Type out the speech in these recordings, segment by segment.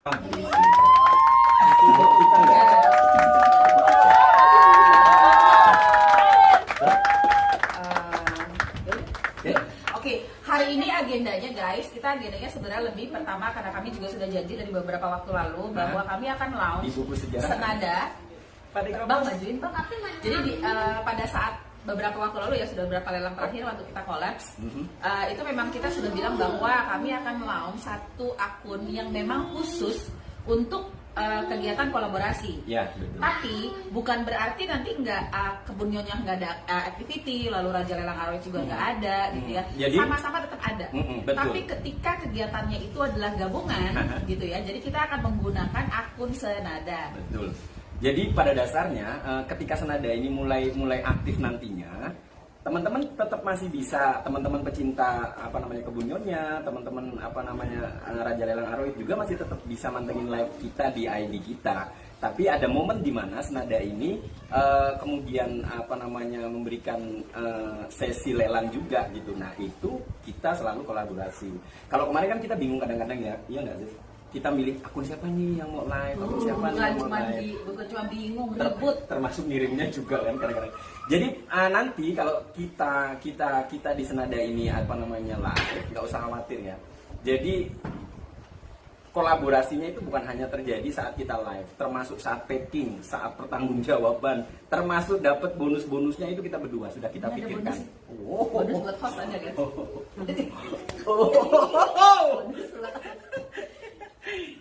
Oke, hari ini agendanya guys, kita agendanya sebenarnya lebih pertama karena kami juga sudah janji dari beberapa waktu lalu bahwa kami akan launch senada. Bang majuin bang. Jadi pada saat beberapa waktu lalu ya, sudah beberapa lelang terakhir waktu kita kolaps, itu memang kita sudah bilang bahwa kami akan launch satu akun yang memang khusus untuk kegiatan kolaborasi. Ya, betul. Tapi bukan berarti nanti nggak Kebun Nyonya nggak ada activity, lalu Raja Lelang Aroid juga nggak ada, gitu ya. Jadi, sama-sama tetap ada. Tapi ketika kegiatannya itu adalah gabungan, gitu ya. Jadi kita akan menggunakan akun senada. Betul. Jadi pada dasarnya ketika senada ini mulai aktif nantinya, teman-teman tetap masih bisa, teman-teman pecinta Kebun Nyonya, teman-teman Raja Lelang Aroid juga masih tetap bisa mantengin live kita di ID kita. Tapi ada momen di mana senada ini kemudian memberikan sesi lelang juga gitu. Nah, itu kita selalu kolaborasi. Kalau kemarin kan kita bingung kadang-kadang ya, iya nggak sih? Kita milih akun siapa nih yang mau live, akun siapa nih yang mau live. Bukan cuma bingung, ribut. Termasuk ngirimnya juga kan kadang-kadang. Jadi nanti kalau kita di senada ini live, nggak usah khawatir ya. Jadi kolaborasinya itu bukan hanya terjadi saat kita live, termasuk saat packing, saat pertanggungjawaban, termasuk dapat bonus-bonusnya itu kita berdua sudah kita pikirkan. Bonus buat host aja kan.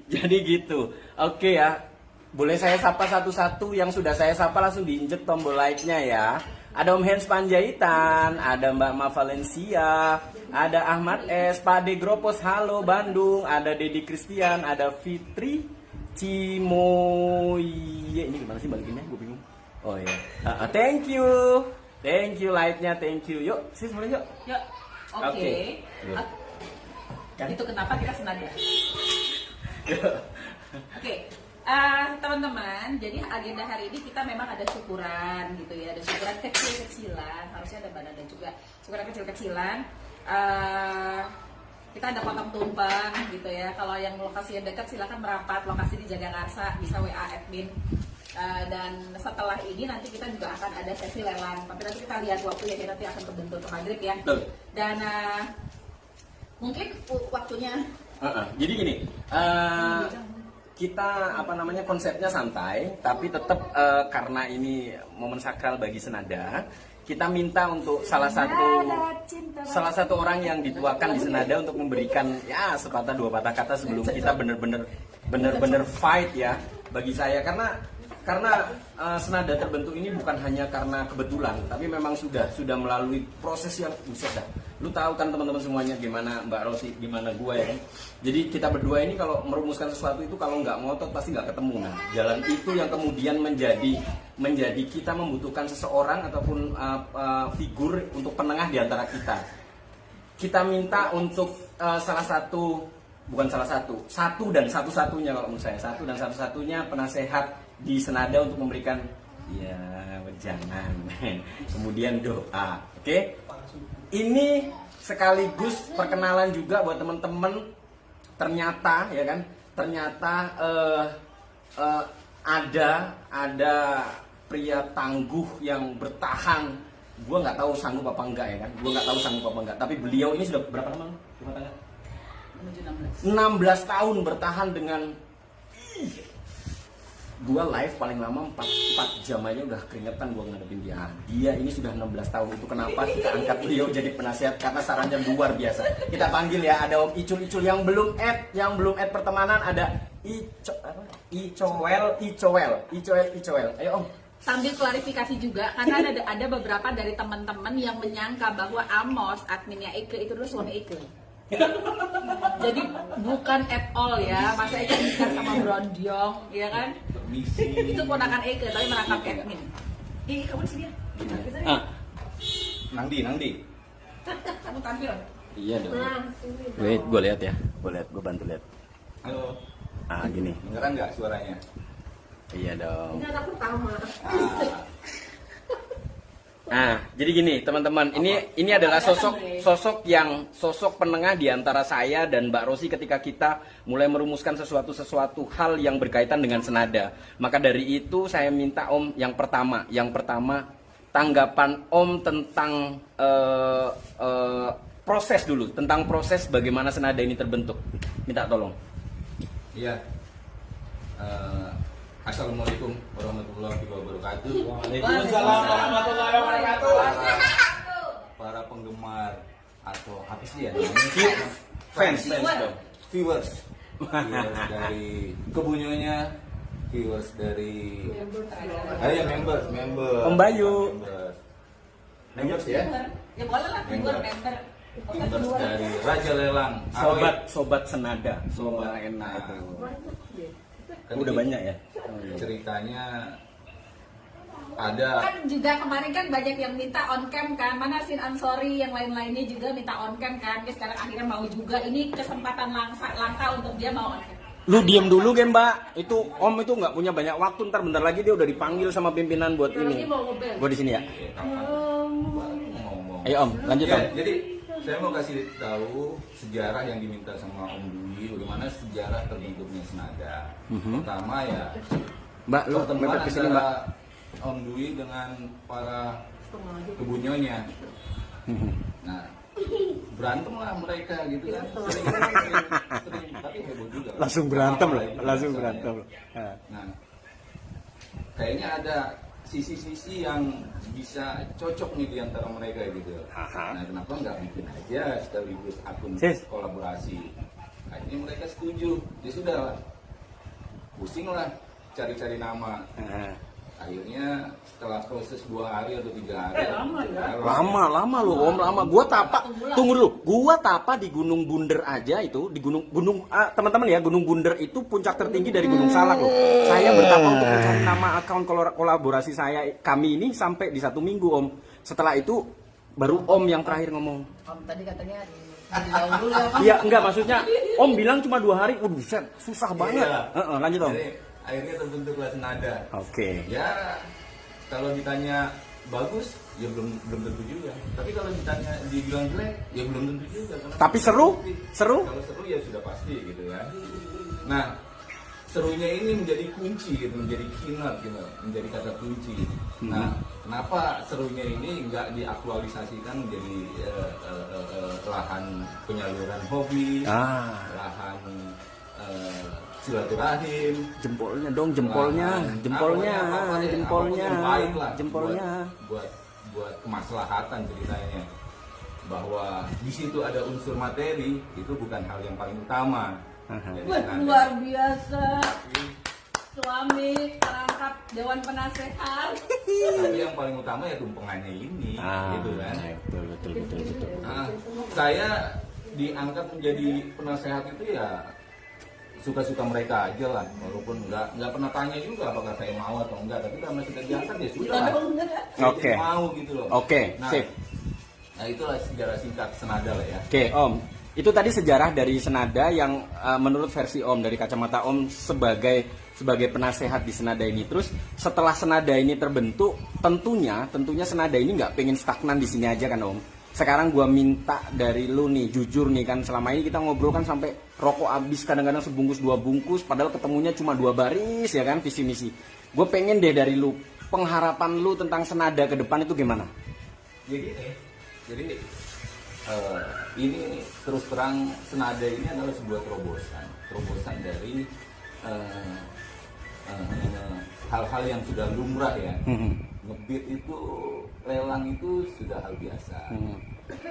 Jadi gitu. Oke ya. Boleh saya sapa satu-satu, yang sudah saya sapa langsung diinjek tombol like-nya ya. Ada Om Hens Panjaitan, ada Mbak Ma Valencia, ada Ahmad S, Pak De Gropos, halo Bandung, ada Dedi Christian, ada Fitri Cimoye. Ini gimana sih balikinnya? Gue bingung. Oh iya. Thank you. Thank you like-nya, thank you. Yuk, sis boleh yuk. Yuk. Oke. Itu kenapa kita senada. Oke, teman-teman, jadi agenda hari ini kita memang ada syukuran gitu ya, ada syukuran kecil-kecilan, harusnya ada banana juga, syukuran kecil-kecilan. Kita ada potong tumpeng gitu ya. Kalau yang lokasi yang dekat silakan merapat, lokasi di Jagakarsa, bisa WA admin. Dan setelah ini nanti kita juga akan ada sesi lelang, tapi nanti kita lihat waktu ya, nanti akan terbentuk ke maghrib ya. Dan mungkin waktunya. Jadi gini, kita konsepnya santai, tapi tetap karena ini momen sakral bagi senada, kita minta untuk salah satu orang yang dituakan di senada untuk memberikan ya sepatah dua patah kata sebelum kita bener-bener fight ya bagi saya, karena senada terbentuk ini bukan hanya karena kebetulan, tapi memang sudah melalui proses yang buset dah. Lu tahu kan teman-teman semuanya gimana Mbak Rosi, gimana gue ya kan. Jadi kita berdua ini kalau merumuskan sesuatu itu kalau nggak ngotot pasti nggak ketemu. Nah, jalan itu yang kemudian menjadi kita membutuhkan seseorang ataupun figur untuk penengah di antara kita. Kita minta untuk satu dan satu-satunya kalau menurut saya, satu dan satu-satunya penasehat di senada untuk memberikan ya wejangan, kemudian doa. Oke? Ini sekaligus perkenalan juga buat teman-teman. Ternyata ya kan, ada pria tangguh yang bertahan. Gue nggak tahu sanggup apa enggak ya kan, tapi beliau ini sudah berapa lama rumah tangga? 16 tahun bertahan dengan gua live paling lama 4 jam aja udah keringetan gua ngadepin dia. Dia ini sudah 16 tahun. Itu kenapa kita angkat beliau jadi penasihat, karena sarannya luar biasa. Kita panggil ya, ada Om Icul yang belum add pertemanan, ada Icowel. Ayo Om. Sambil klarifikasi juga, karena ada beberapa dari teman-teman yang menyangka bahwa Amos, adminnya Eke, itu dulu suami Eke. Jadi bukan at all ya, masa Eke nikah sama Brondyong, ya kan? Itu ponakan Eke, tapi merangkap admin. Kamu di sini ya? Nangdi. Kamu tampil? Iya dong. Wait, gue lihat ya. Gue bantu lihat. Halo. Gini. Dengeran nggak suaranya? Iya dong. Ini anak pertama. Nah, jadi gini teman-teman, ini adalah sosok penengah di antara saya dan Mbak Rosi ketika kita mulai merumuskan sesuatu hal yang berkaitan dengan senada. Maka dari itu saya minta Om yang pertama tanggapan Om tentang proses dulu, tentang proses bagaimana senada ini terbentuk. Minta tolong. Iya. Assalamualaikum warahmatullahi wabarakatuh. Waalaikumsalam warahmatullahi wabarakatuh. Para penggemar atau apa sih ya? Fans. Viewers dari Kebunyonya, viewers dari members. Om Bayu. Members ya. Ya boleh lah, member. Members dari Raja Lelang. Sobat senada, sobat enak itu. Kan Udah banyak ya. Ceritanya ada Kan juga kemarin kan banyak yang minta on cam kan. Mana Sin Ansori yang lain-lainnya juga minta on cam kan. Dia sekarang akhirnya mau juga. Ini kesempatan langka untuk dia mau on cam. Lu diem dulu kan Mbak. Itu Om itu nggak punya banyak waktu. Ntar bentar lagi dia udah dipanggil sama pimpinan buat ini. Gue di sini ya. ngomong. Ayo Om, lanjut Om. Ya, jadi saya mau kasih tahu sejarah yang diminta sama Om Dwi, bagaimana sejarah terbentuknya senada. Pertama ya, Mbak, lu pertemuan mepet kesini Mbak. antara Om Dwi dengan para kebunyonya. Nah, berantem lah mereka gitu kan. Sering, tapi heboh juga. Langsung berantem loh, Apalagi langsung misalnya. berantem loh. Nah, kayaknya ada sisi-sisi yang bisa cocok nih di antara mereka gitu. Nah, kenapa nggak bikin aja sekaligus akun kolaborasi? Akhirnya mereka setuju. Ya sudah lah, pusing lah cari-cari nama. Akhirnya setelah proses 2 hari atau 3 hari, Lama loh Om, lama. Gua tapa, tunggu dulu. Gua tapa di Gunung Bunder aja itu, di gunung teman-teman ya, Gunung Bunder itu puncak tertinggi dari Gunung Salak loh. Saya bertapa untuk mencari nama akun kolaborasi kami ini sampai di 1 minggu Om. Setelah itu baru Om yang terakhir ngomong. Om tadi katanya jauh dulu ya Pak. Iya, enggak maksudnya Om bilang cuma 2 hari. Waduh, susah banget. Lanjut Om. Jadi, akhirnya terbentuklah senada. Oke. Ya, kalau ditanya bagus, ya belum tentu juga. Tapi kalau ditanya dibilang jelek, ya belum tentu juga. Karena Tapi seru? Kalau seru ya sudah pasti gitu ya. Nah, serunya ini menjadi kunci gitu, menjadi keynote gitu, menjadi kata kunci. Nah, kenapa serunya ini nggak diaktualisasikan menjadi lahan penyaluran hobi, lahan silaturahim, jempolnya dong, jempolnya buat kemaslahatan ceritanya, bahwa di situ ada unsur materi, itu bukan hal yang paling utama. Luar biasa. Suami perangkap Dewan Penasehat. Tapi yang paling utama ya tumpengannya ini, gitu kan. Betul. Nah, saya diangkat menjadi penasehat itu ya suka-suka mereka aja lah, walaupun nggak pernah tanya juga apakah saya mau atau enggak, tapi karena sudah diangkat ya sudah lah. Oke. Mau gitu loh. Oke, nah, sip. Nah itulah sejarah singkat senada lah ya. Oke Om, itu tadi sejarah dari senada yang menurut versi Om, dari kacamata Om sebagai penasehat di senada ini. Terus setelah senada ini terbentuk, tentunya senada ini nggak pengen stagnan di sini aja kan Om. Sekarang gua minta dari lu nih, jujur nih kan, selama ini kita ngobrol kan sampai rokok habis kadang-kadang sebungkus 2 bungkus, padahal ketemunya cuma 2 baris ya kan, visi misi. Gue pengen deh dari lu, pengharapan lu tentang senada ke depan itu gimana? Jadi ini terus terang senada ini adalah sebuah terobosan dari hal-hal yang sudah lumrah ya. Ngebit itu, lelang itu sudah hal biasa.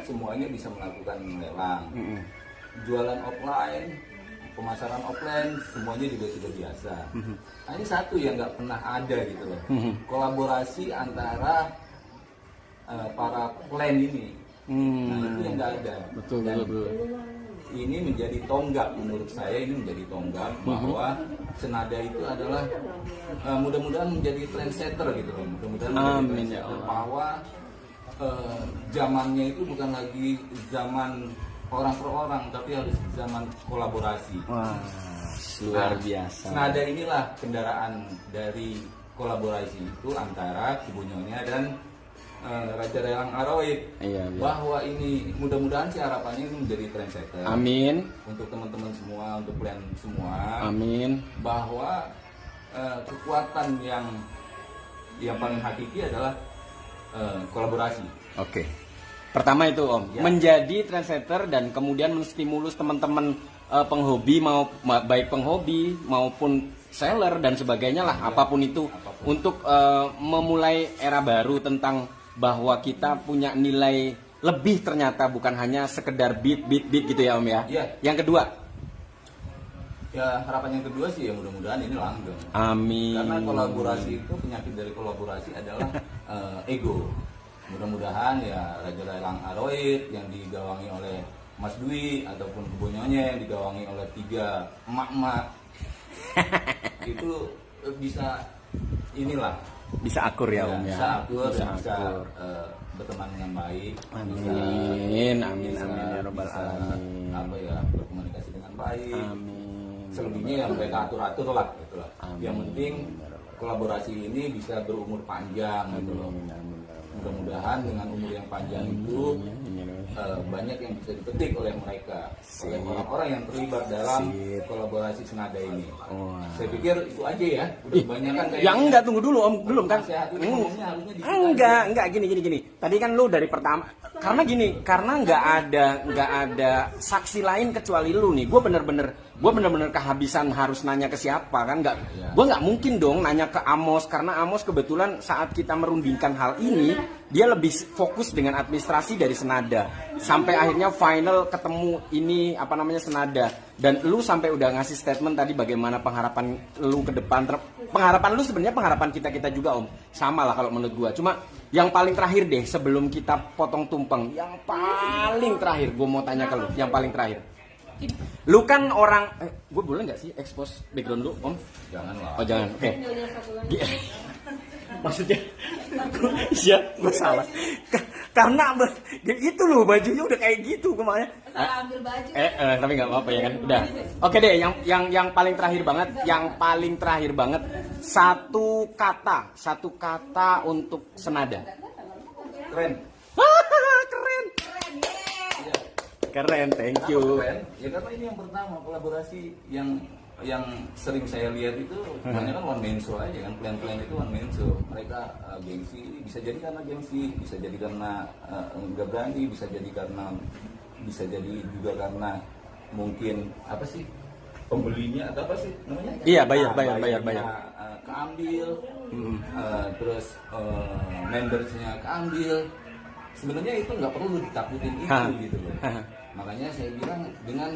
Semuanya bisa melakukan lelang. Jualan offline, pemasaran offline, semuanya juga sudah biasa. Nah, ini satu yang nggak pernah ada gitu loh. Kolaborasi antara para plan ini. Nah, itu yang nggak ada. Betul. Ini menjadi tonggak, menurut saya ini menjadi tonggak bahwa senada itu adalah mudah-mudahan menjadi trendsetter gitu loh. Mudah-mudahan menjadi trendsetter bahwa zamannya itu bukan lagi zaman orang per orang, tapi harus zaman kolaborasi. Wah, luar biasa. Senada inilah kendaraan dari kolaborasi itu antara Kebunyonya dan Raja Lelang Aroid, Iya. bahwa ini mudah-mudahan sih harapannya ini menjadi trendsetter. Amin. Untuk teman-teman semua, untuk plan semua. Amin. Bahwa kekuatan yang paling hakiki adalah kolaborasi. Oke. Pertama itu Om, Ya. menjadi trendsetter dan kemudian menstimulus teman-teman penghobi, baik penghobi maupun seller dan sebagainya lah, Ya, apapun itu, apapun. untuk memulai era baru tentang bahwa kita punya nilai lebih, ternyata bukan hanya sekedar beat gitu ya Om ya. Iya. Yang kedua, Ya, harapan yang kedua sih ya mudah-mudahan ini langgeng. amin. Karena kolaborasi itu, penyakit dari kolaborasi adalah ego. Mudah-mudahan ya Raja Lelang Aroid yang digawangi oleh Mas Dwi ataupun Kebonyonya yang digawangi oleh 3 emak-emak itu bisa inilah, Bisa akur ya Om ya. bisa akur, Bisa dan bisa akur. berteman dengan baik. Amin, amin, bisa- amin ya Rabbal bisa, alamin. apa ya, berkomunikasi dengan baik. Amin. Selebihnya yang mereka atur lah gitu lah. Amin. Yang penting kolaborasi ini bisa berumur panjang gitu loh. Amin, amin, amin. Mudah-mudahan dengan umur yang panjang itu banyak yang bisa dipetik oleh mereka, oleh orang-orang yang terlibat dalam Sip. kolaborasi senada ini. Wah. Saya pikir itu aja ya. Udah kebanyakan Ya enggak, tunggu dulu Om, belum kan? Nasihat itu ngomongnya harusnya dikit Enggak, gini. Tadi kan lu dari pertama, karena nggak ada saksi lain kecuali lu nih. Gue bener-bener kehabisan harus nanya ke siapa kan? Iya. Gue nggak mungkin dong nanya ke Amos, karena Amos kebetulan saat kita merundingkan hal ini, dia lebih fokus dengan administrasi dari Senada. Sampai akhirnya final ketemu ini Senada. Dan lu sampai udah ngasih statement tadi bagaimana pengharapan lu ke depan. Pengharapan lu sebenarnya pengharapan kita juga Om. Sama lah kalau menurut gua. Cuma yang paling terakhir deh sebelum kita potong tumpeng, yang paling terakhir gua mau tanya ke lu, yang paling terakhir. Lu kan orang, gue boleh nggak sih expose background lu Om? Jangan lah. Oh jangan, oke. Maksudnya, iya, gue salah. Karena itu loh bajunya udah kayak gitu kemarin. Salah ambil baju. Tapi nggak apa-apa ya kan. Udah. Oke deh, yang paling terakhir banget, satu kata untuk Senada. Keren. Keren. Iya. Keren, thank you. Keren. Ya karena ini yang pertama kolaborasi yang sering saya lihat itu kebanyakan one man show aja kan, plan itu one man show. Mereka gengsi, bisa jadi karena gengsi, bisa jadi karena nggak berani, bisa jadi juga karena mungkin apa sih, pembelinya atau apa sih namanya? Iya, bayar. Keambil, terus membersnya keambil. Sebenarnya itu nggak perlu ditakutin itu gitu loh. Makanya saya bilang dengan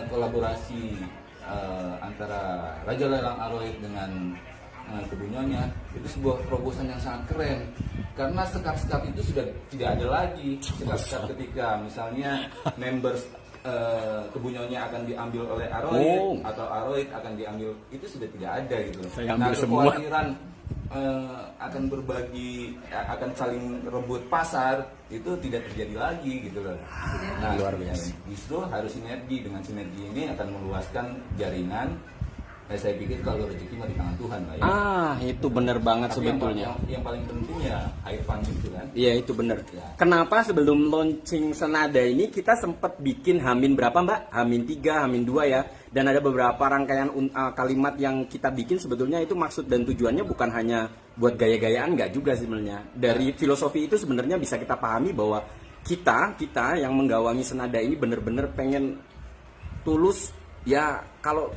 kolaborasi antara Raja Lelang Aroid dengan Kebunyonya itu sebuah terobosan yang sangat keren, karena sekap-sekap itu sudah tidak ada lagi. Sekap-sekap ketika misalnya members Kebunyonya akan diambil oleh Aroid atau Aroid akan diambil, itu sudah tidak ada gitu loh. Saya ambil semua. Kekhawatiran akan berbagi, akan saling rebut pasar itu tidak terjadi lagi gitu loh. Nah, Luar biasa. Justru harus sinergi. Dengan sinergi ini akan meluaskan jaringan. Saya pikir kalau rezeki mah di tangan Tuhan lah ya. Itu bener banget Tapi sebetulnya. yang paling penting ya air fun gitu kan. Iya itu bener. Ya. Kenapa sebelum launching Senada ini kita sempat bikin Hamin berapa Mbak? Hamin 3, Hamin 2 ya. Dan ada beberapa rangkaian kalimat yang kita bikin sebetulnya itu maksud dan tujuannya bukan hanya buat gaya-gayaan, nggak juga sebenarnya. Dari filosofi itu sebenarnya bisa kita pahami bahwa kita yang menggawangi Senada ini bener-bener pengen tulus. Ya kalau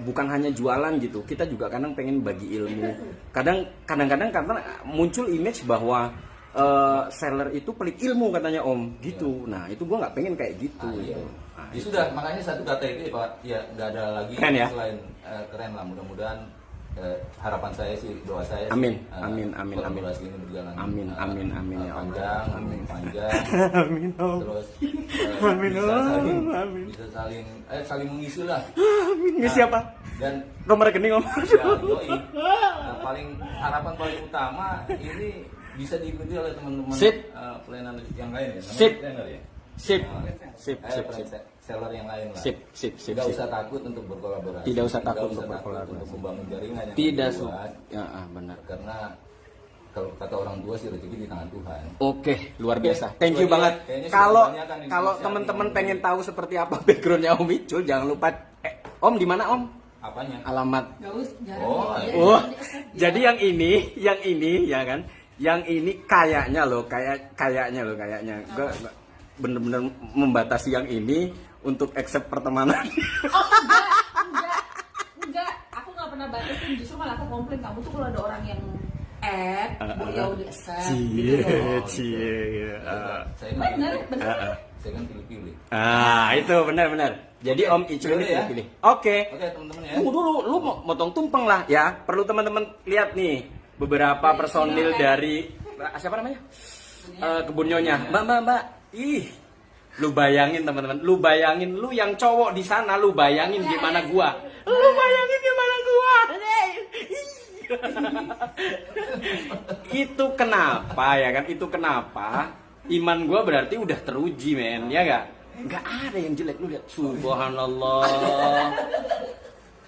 bukan hanya jualan gitu, kita juga kadang pengen bagi ilmu. Kadang-kadang karena muncul image bahwa seller itu pelit ilmu katanya Om, gitu. Nah itu gue nggak pengen kayak gitu. Iya. Gitu. Ya sudah, makanya satu kata itu ya Pak, ya nggak ada lagi Keren ya? selain keren lah. Mudah-mudahan harapan saya sih, doa saya Amin, sih, amin, kolaborasi ini berjalan amin, ya Allah. panjang, Amin Om. terus Amin, bisa saling mengisi lah. Amin. Ini siapa? Dan Nomor rekening Om. ya, yoi. Harapan paling utama ini bisa diikuti oleh teman-teman Sip. pelayanan yang lain ya. Namanya Sip. planner ya? Sip. Seller yang lain lah. Sip. Tidak usah takut untuk berkolaborasi. Tidak usah takut Tidak untuk berkolaborasi. untuk membangun jaringan yang Tidak lebih luas. ya benar. Karena kalau kata orang tua sih rezeki di tangan Tuhan. Oke, luar biasa. Thank you Kayaknya- banget. kayaknya Kalau kebanyakan Indonesia kalau teman-teman pengen tahu seperti apa backgroundnya Om Icul, jangan lupa. Om di mana Om? Apanya? Alamat. Gak usah, jarang Oh, dia- Oh, dia- jadi yang ini ya kan? Yang ini kayaknya loh, kayaknya. Gue bener-bener membatasi yang ini untuk accept pertemanan. Oh enggak. Aku nggak pernah batasin, justru malah aku komplain kamu tuh kalau ada orang yang ya udah accept. Cie. Saya kan Bener. saya kan pilih-pilih. Itu benar. Jadi Om Icul ini Pilih ya. pilih. Oke. Oke teman-teman ya. Tunggu dulu, lu mau motong tumpeng lah ya. Perlu teman-teman lihat nih beberapa personil dari siapa namanya? Kebun Nyonya. Mbak. Ih. Lu bayangin teman-teman, lu bayangin lu yang cowok di sana, lu bayangin gimana gua. Lu bayangin gimana gua. Itu kenapa ya kan? Itu kenapa? Iman gua berarti udah teruji, men. Ya enggak? Enggak ada yang jelek, lu lihat. Subhanallah.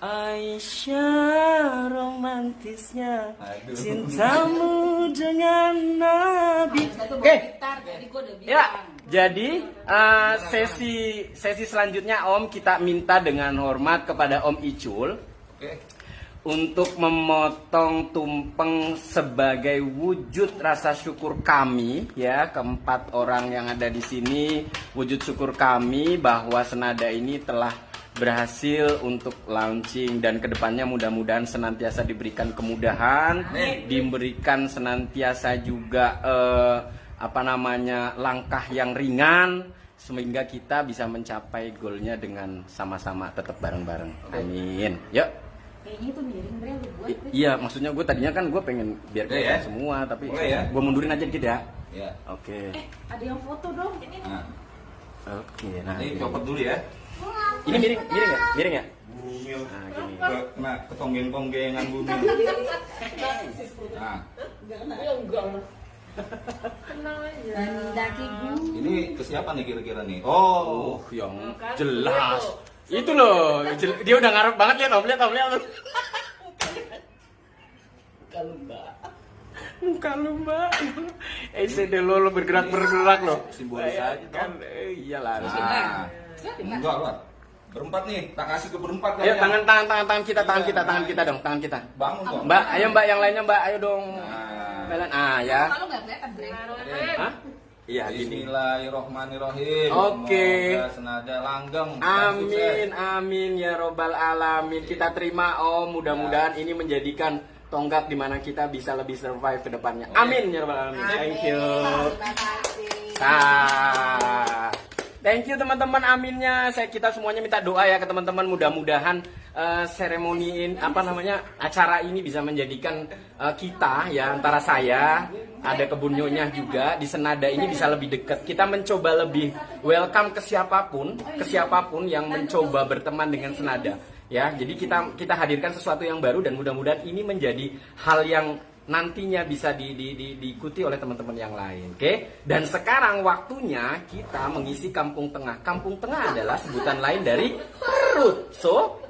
Aisyah romantisnya Aduh. cintamu dengan Nabi. Harusnya tuh Oke. bergitar, jadi gue udah bilang. Ya, jadi sesi selanjutnya Om kita minta dengan hormat kepada Om Icul Oke. untuk memotong tumpeng sebagai wujud rasa syukur kami ya, keempat orang yang ada di sini, wujud syukur kami bahwa Senada ini telah berhasil untuk launching dan kedepannya mudah-mudahan senantiasa diberikan kemudahan, diberikan senantiasa juga langkah yang ringan sehingga kita bisa mencapai goalnya dengan sama-sama tetap bareng-bareng. Amin. Yuk. Kayaknya itu miring Bre, lu buat. Bre. Iya, maksudnya gue tadinya kan gue pengen biar Oke, kelihatan ya. semua, tapi Boleh, ya. gue mundurin aja dikit ya. Ya. Oke. Ada yang foto dong. Ini Nah, Oke, nah ini ini, copot dulu ya. miring ya? Miring ya? Bumil. Nah, gini. Nah, ketonggeng-tonggengan bumil. Nah, mendaki gunung. ini ke siapa nih kira-kira nih? Oh, Yang jelas. Itu loh, dia udah ngarep banget lihat Om, lihat. Muka lu mbak. SD lo bergerak lo. Simbolis aja, kan? Iyalah. nah, enggak lah. Berempat nih, tak kasih ke berempat lah. Ayo ya. tangan kita dong, tangan kita. Bangun dong. Mbak, ayo mbak yang lainnya mbak, ayo dong. Nah, Kalian, ya. Kalau nggak kelihatan Bre. Hah? Iya, gini. Bismillahirrohmanirrohim. Oke. Semoga Senada langgeng. dan Amin, sukses. amin ya robbal alamin. Kita terima Om, mudah-mudahan ini menjadikan tonggak di mana kita bisa lebih survive ke depannya. Amin ya robbal alamin. Thank you. Terima kasih. Thank you teman-teman, aminnya. Kita semuanya minta doa ya ke teman-teman, mudah-mudahan seremoni acara ini bisa menjadikan kita ya, antara saya ada Kebun Nyonya juga di Senada ini bisa lebih dekat. Kita mencoba lebih welcome ke siapapun yang mencoba berteman dengan Senada ya. Jadi kita hadirkan sesuatu yang baru dan mudah-mudahan ini menjadi hal yang nantinya bisa diikuti oleh teman-teman yang lain, oke? Dan sekarang waktunya kita mengisi Kampung Tengah. Kampung Tengah adalah sebutan lain dari perut. So,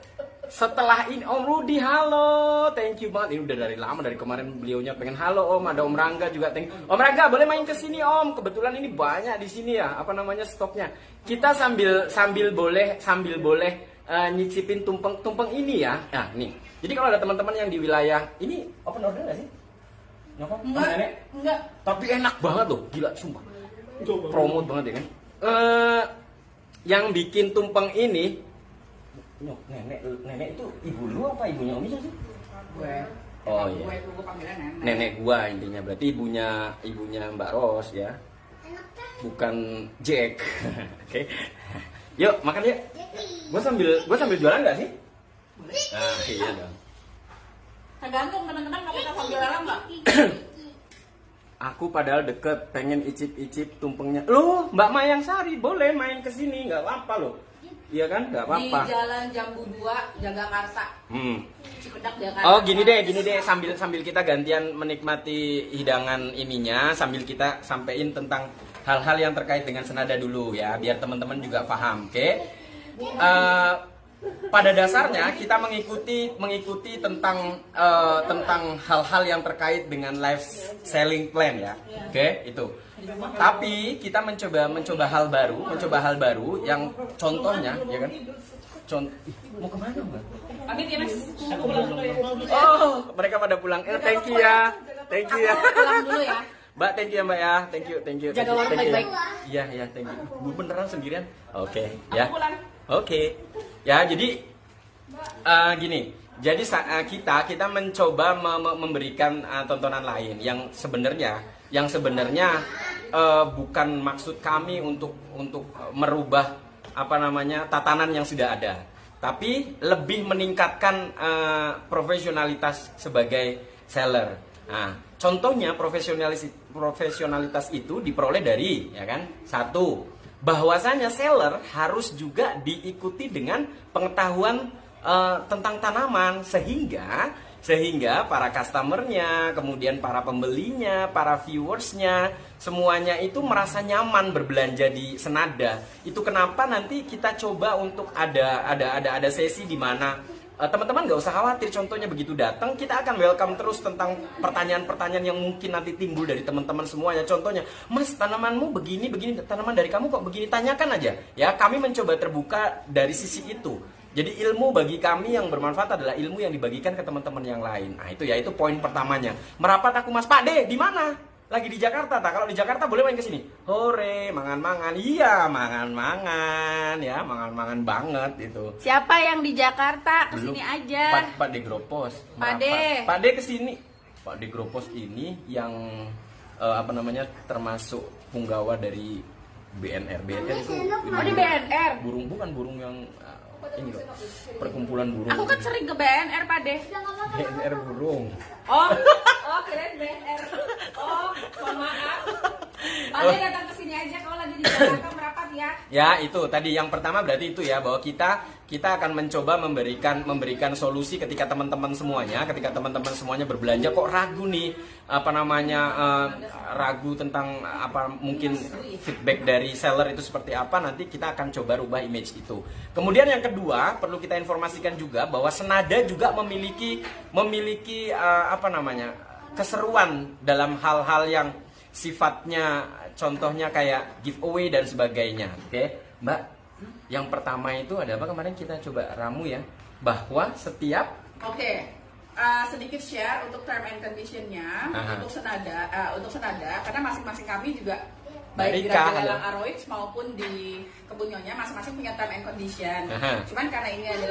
setelah ini Om Rudi, halo, thank you banget. Ini udah dari lama, dari kemarin beliaunya pengen halo Om. Ada Om Rangga juga, Om Rangga boleh main ke sini Om. Kebetulan ini banyak di sini ya, stoknya. Kita sambil boleh nyicipin tumpeng ini ya. Nah, nih. Jadi kalau ada teman-teman yang di wilayah ini open order nggak sih? Enggak. Tapi enak banget loh, gila sumpah. Promote banget ya kan. Yang bikin tumpeng ini, nenek itu ibu lu apa ibunya Om Icul sih? Gue. Oh iya. Gue panggilan nenek. Nenek gua intinya, berarti ibunya Mbak Ros ya. Bukan Jack. Oke. Yuk makan yuk. Gua sambil jualan nggak sih? Nah, iya dong. Tergantung kadang-kadang kamu tak sambil larang nggak? Aku padahal deket, pengen icip-icip tumpengnya. Loh, Mbak Mayang Sari, boleh main ke sini, nggak apa-apa loh. Iya kan, nggak apa-apa. Di Jalan Jambu 2, Jagakarsa. Cipedak Jakarta. Oh, gini deh, sambil kita gantian menikmati hidangan ininya, sambil kita sampein tentang hal-hal yang terkait dengan Senada dulu ya, biar teman-teman juga paham, oke? pada dasarnya kita mengikuti tentang hal-hal yang terkait dengan life selling plan ya. Oke, itu. Tapi kita mencoba hal baru yang contohnya ya kan. Mau kemana Mbak? Pamit ya Mas. Oh, mereka pada pulang. Thank you ya. Aku pulang dulu ya. Mbak, thank you ya Mbak ya. Thank you. Jaga warung baik-baik. Iya, thank you. Bu beneran sendirian? Oke, ya. Aku pulang. Oke. Ya, jadi gini. Jadi kita mencoba memberikan tontonan lain yang sebenarnya bukan maksud kami untuk merubah tatanan yang sudah ada, tapi lebih meningkatkan profesionalitas sebagai seller. Nah, contohnya profesionalitas itu diperoleh dari, ya kan? Satu, bahwasanya seller harus juga diikuti dengan pengetahuan tentang tanaman sehingga para customernya, kemudian para pembelinya, para viewersnya, semuanya itu merasa nyaman berbelanja di Senada. Itu kenapa nanti kita coba untuk ada sesi di mana teman-teman nggak usah khawatir. Contohnya begitu datang, kita akan welcome terus tentang pertanyaan-pertanyaan yang mungkin nanti timbul dari teman-teman semuanya. Contohnya, Mas, tanamanmu begini, tanaman dari kamu kok begini, tanyakan aja. Ya, kami mencoba terbuka dari sisi itu. Jadi ilmu bagi kami yang bermanfaat adalah ilmu yang dibagikan ke teman-teman yang lain. Nah, itu poin pertamanya. Merapat aku Mas, Pak De, di mana? Lagi di Jakarta, tak? Kalau di Jakarta boleh main ke sini. Hore, mangan-mangan. Iya, mangan-mangan ya, mangan-mangan banget itu. Siapa yang di Jakarta? Kesini aja. Pak De Gropos. Pak De. Pak De kesini. Pak De Gropos ini yang termasuk punggawa dari BNR. BNR itu. Oh, di BNR. Burung, bukan burung yang ini loh, perkumpulan burung. Aku kan sering ke BNR, Pak De. BNR burung. Oh, keren BNR. Oh, mohon maaf. Pak De datang ke sini aja kalau lagi di Jakarta merapat ya. Ya, itu tadi yang pertama berarti itu ya, bahwa kita akan mencoba memberikan solusi ketika teman-teman semuanya berbelanja kok ragu nih, ragu tentang mungkin feedback dari seller itu seperti apa, nanti kita akan coba rubah image itu. Kemudian yang kedua, perlu kita informasikan juga bahwa Senada juga memiliki keseruan dalam hal-hal yang sifatnya contohnya kayak giveaway dan sebagainya. Oke, Mbak, yang pertama itu ada apa kemarin kita coba ramu ya, bahwa setiap sedikit share untuk term and condition-nya untuk Senada karena masing-masing kami juga baik di Raja Aroix maupun di Kebun Nyonya masing-masing punya term and condition. Cuman karena ini adalah